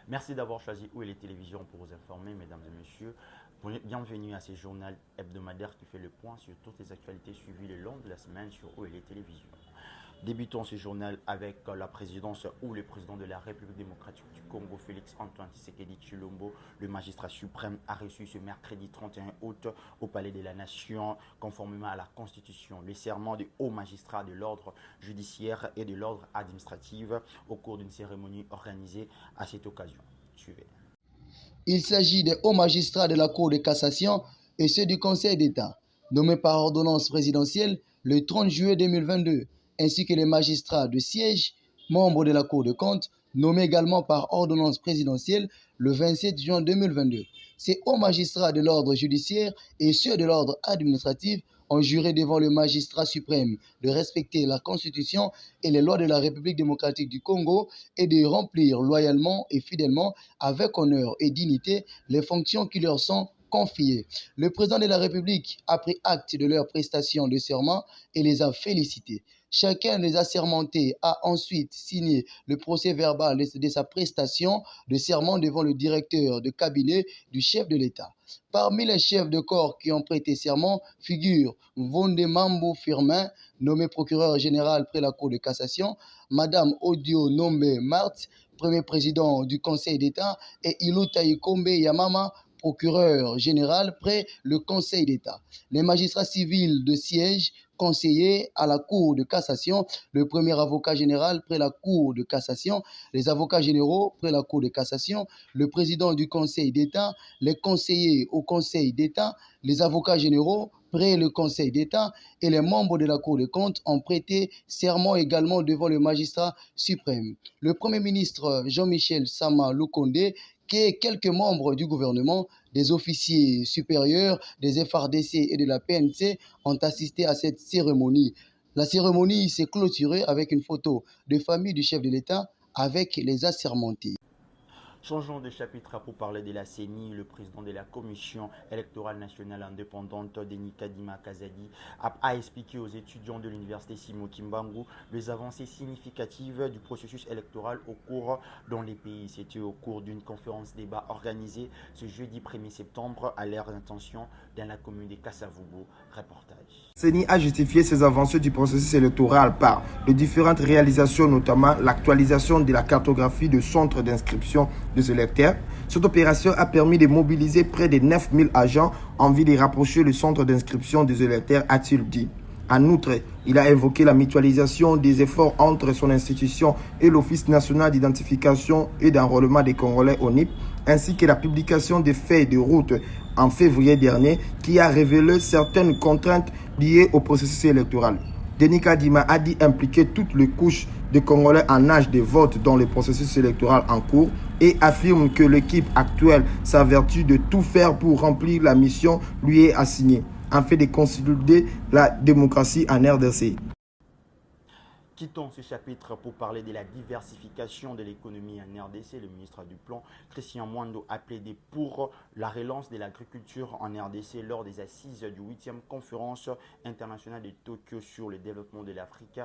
Merci d'avoir choisi Où est les télévisions pour vous informer, mesdames et messieurs. Bienvenue à ce journal hebdomadaire qui fait le point sur toutes les actualités suivies le long de la semaine sur Où est les télévisions. Débutons ce journal avec la présidence ou le président de la République démocratique du Congo, Félix Antoine Tshisekedi Tshilombo, le magistrat suprême, a reçu ce mercredi 31 août au Palais de la Nation, conformément à la Constitution, le serment du haut magistrat de l'ordre judiciaire et de l'ordre administratif au cours d'une cérémonie organisée à cette occasion. Suivez. Il s'agit des hauts magistrats de la Cour de cassation et ceux du Conseil d'État, nommés par ordonnance présidentielle le 30 juillet 2022, ainsi que les magistrats de siège, membres de la Cour de compte, nommés également par ordonnance présidentielle le 27 juin 2022. Ces hauts magistrats de l'ordre judiciaire et ceux de l'ordre administratif ont juré devant le magistrat suprême de respecter la Constitution et les lois de la République démocratique du Congo et de remplir loyalement et fidèlement, avec honneur et dignité, les fonctions qui leur sont confiées. Le président de la République a pris acte de leur prestation de serment et les a félicités. Chacun des assermentés a ensuite signé le procès-verbal de sa prestation de serment devant le directeur de cabinet du chef de l'État. Parmi les chefs de corps qui ont prêté serment figurent Vondemambo Firmin, nommé procureur général près la Cour de cassation, Madame Odio Nombe Marthe, premier président du Conseil d'État, et Iluta Ikombe Yamama, procureur général près le Conseil d'État. Les magistrats civils de siège conseillers à la Cour de cassation, le premier avocat général près la Cour de cassation, les avocats généraux près la Cour de cassation, le président du Conseil d'État, les conseillers au Conseil d'État, les avocats généraux près le Conseil d'État et les membres de la Cour des comptes ont prêté serment également devant le magistrat suprême. Le Premier ministre Jean-Michel Sama Lukonde, qui est quelques membres du gouvernement, des officiers supérieurs, des FRDC et de la PNC ont assisté à cette cérémonie. La cérémonie s'est clôturée avec une photo de famille du chef de l'État avec les assermentés. Changeons de chapitre pour parler de la CENI. Le président de la Commission électorale nationale indépendante, Denis Kadima Kazadi, a expliqué aux étudiants de l'université Simo Kimbangu les avancées significatives du processus électoral au cours dans les pays. C'était au cours d'une conférence débat organisée ce jeudi 1er septembre à l'ère d'intention dans la commune de Kassavubu. Reportage. CENI a justifié ces avancées du processus électoral par de différentes réalisations, notamment l'actualisation de la cartographie de centres d'inscription des électeurs. Cette opération a permis de mobiliser près de 9000 agents en vue de rapprocher le centre d'inscription des électeurs, a-t-il dit. En outre, il a évoqué la mutualisation des efforts entre son institution et l'Office national d'identification et d'enrôlement des Congolais ONIP, ainsi que la publication des feuilles de route en février dernier qui a révélé certaines contraintes liées au processus électoral. Denis Kadima a dit impliquer toutes les couches de Congolais en âge de vote dans le processus électoral en cours et affirme que l'équipe actuelle s'avertit de tout faire pour remplir la mission lui est assignée, afin de consolider la démocratie en RDC. Quittons ce chapitre pour parler de la diversification de l'économie en RDC. Le ministre du Plan, Christian Mwando, a plaidé pour la relance de l'agriculture en RDC lors des assises du 8e conférence internationale de Tokyo sur le développement de l'Afrique,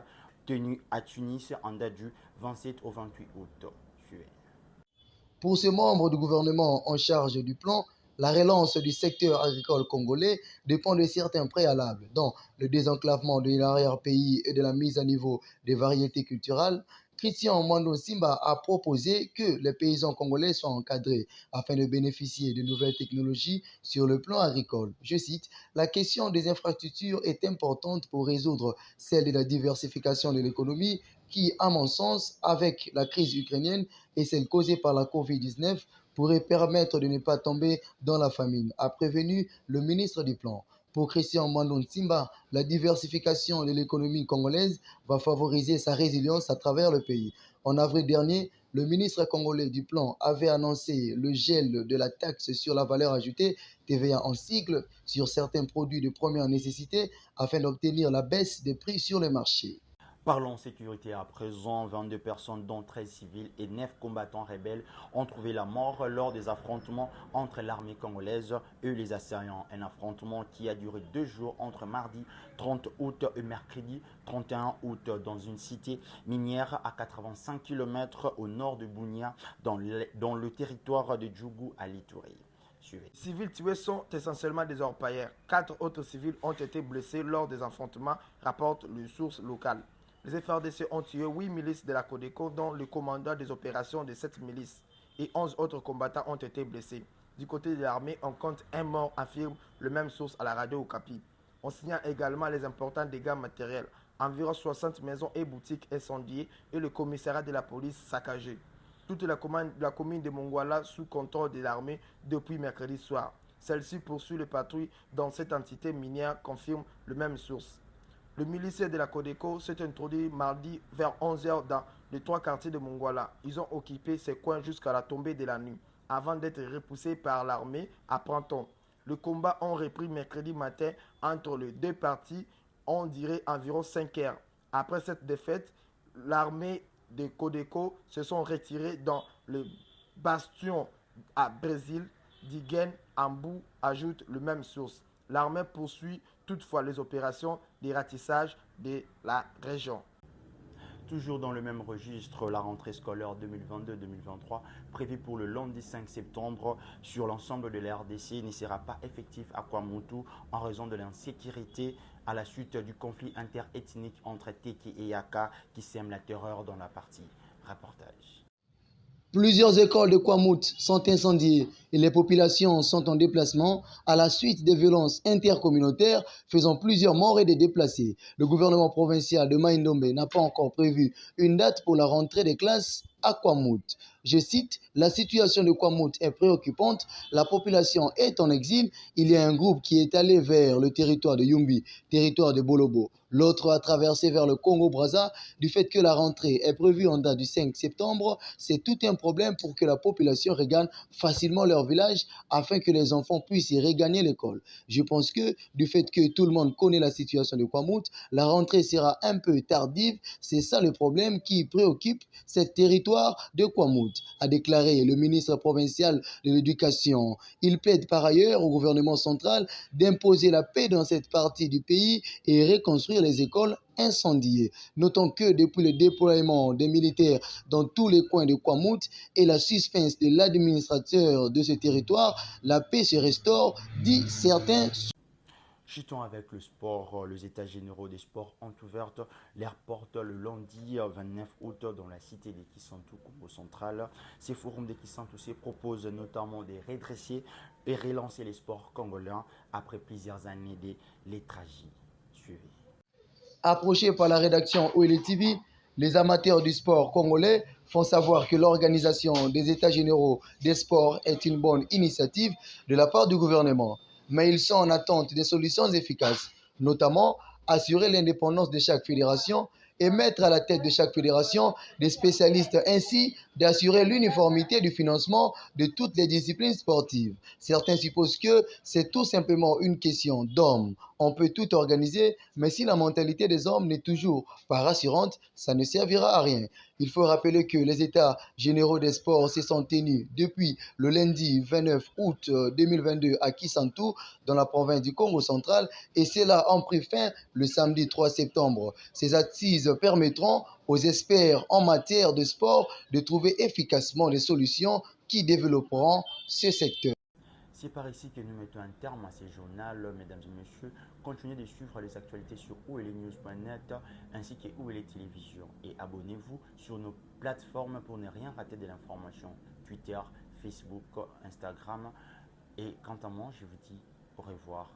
tenue à Tunis en date du 27 au 28 août. Pour ces membres du gouvernement en charge du plan, la relance du secteur agricole congolais dépend de certains préalables, dont le désenclavement de l'arrière-pays et de la mise à niveau des variétés culturelles. Christian Mwando Simba a proposé que les paysans congolais soient encadrés afin de bénéficier de nouvelles technologies sur le plan agricole. Je cite, la question des infrastructures est importante pour résoudre celle de la diversification de l'économie qui, à mon sens, avec la crise ukrainienne et celle causée par la COVID-19, pourrait permettre de ne pas tomber dans la famine, a prévenu le ministre du Plan. Pour Christian Mwando Simba, la diversification de l'économie congolaise va favoriser sa résilience à travers le pays. En avril dernier, le ministre congolais du Plan avait annoncé le gel de la taxe sur la valeur ajoutée, TVA en sigle, sur certains produits de première nécessité afin d'obtenir la baisse des prix sur le marché. Parlons sécurité à présent. 22 personnes, dont 13 civils et 9 combattants rebelles, ont trouvé la mort lors des affrontements entre l'armée congolaise et les assaillants. Un affrontement qui a duré 2 jours entre mardi 30 août et mercredi 31 août dans une cité minière à 85 km au nord de Bunia, dans le territoire de Djougou à l'Itourie. Les civils tués sont essentiellement des orpailleurs. 4 autres civils ont été blessés lors des affrontements, rapportent les sources locales. Les FARDC ont tué 8 milices de la Codeco, dont le commandant des opérations de cette milice, et 11 autres combattants ont été blessés. Du côté de l'armée, on compte un mort, affirme le même source à la radio Okapi. On signale également les importants dégâts matériels. Environ 60 maisons et boutiques incendiées et le commissariat de la police saccagé. Toute la commune de Mongwala sous contrôle de l'armée depuis mercredi soir. Celle-ci poursuit les patrouilles dans cette entité minière, confirme le même source. Le milicier de la Codeco s'est introduit mardi vers 11 h dans les 3 quartiers de Mongwala. Ils ont occupé ces coins jusqu'à la tombée de la nuit, avant d'être repoussés par l'armée à Printemps. Le combat a repris mercredi matin entre les deux parties, on dirait environ 5 heures. Après cette défaite, l'armée de Codeco se sont retirés dans le bastion à Brésil, Diguen, Ambou, ajoute le même source. L'armée poursuit toutefois les opérations de ratissage de la région. Toujours dans le même registre, la rentrée scolaire 2022-2023 prévue pour le lundi 5 septembre sur l'ensemble de la RDC ne sera pas effective à Kwamoutou en raison de l'insécurité à la suite du conflit interethnique entre Teke et Yaka qui sème la terreur dans la partie. Reportage. Plusieurs écoles de Kwamout sont incendiées et les populations sont en déplacement à la suite des violences intercommunautaires faisant plusieurs morts et des déplacés. Le gouvernement provincial de Maïndombe n'a pas encore prévu une date pour la rentrée des classes à Kwamout. Je cite, « La situation de Kwamout est préoccupante, la population est en exil, il y a un groupe qui est allé vers le territoire de Yumbi, territoire de Bolobo. L'autre a traversé vers le Congo-Brazza. Du fait que la rentrée est prévue en date du 5 septembre, c'est tout un problème pour que la population regagne facilement leur village afin que les enfants puissent y regagner l'école. Je pense que du fait que tout le monde connaît la situation de Kwamout, la rentrée sera un peu tardive. C'est ça le problème qui préoccupe ce territoire de Kwamout, a déclaré le ministre provincial de l'Éducation. Il plaide par ailleurs au gouvernement central d'imposer la paix dans cette partie du pays et reconstruire les écoles incendiées. Notons que depuis le déploiement des militaires dans tous les coins de Kwamout et la suspense de l'administrateur de ce territoire, la paix se restaure, dit certains. Chutons avec le sport. Les états généraux des sports ont ouvert leurs portes le lundi 29 août dans la cité de Kisantu, Congo central. Ces forums de Kisantu se proposent notamment de redresser et relancer les sports congolais après plusieurs années de léthargie. Suivez. Approchés par la rédaction OLE TV, les amateurs du sport congolais font savoir que l'organisation des états généraux des sports est une bonne initiative de la part du gouvernement. Mais ils sont en attente des solutions efficaces, notamment assurer l'indépendance de chaque fédération et mettre à la tête de chaque fédération des spécialistes ainsi d'assurer l'uniformité du financement de toutes les disciplines sportives. Certains supposent que c'est tout simplement une question d'hommes. On peut tout organiser, mais si la mentalité des hommes n'est toujours pas rassurante, ça ne servira à rien. Il faut rappeler que les états généraux des sports se sont tenus depuis le lundi 29 août 2022 à Kisantu, dans la province du Congo central, et cela a pris fin le samedi 3 septembre. Ces assises permettront aux experts en matière de sport de trouver efficacement des solutions qui développeront ce secteur. C'est par ici que nous mettons un terme à ce journal, mesdames et messieurs. Continuez de suivre les actualités sur oelenews.net ainsi que OLE Télévision et abonnez-vous sur nos plateformes pour ne rien rater de l'information, Twitter, Facebook, Instagram. Et quant à moi, je vous dis au revoir.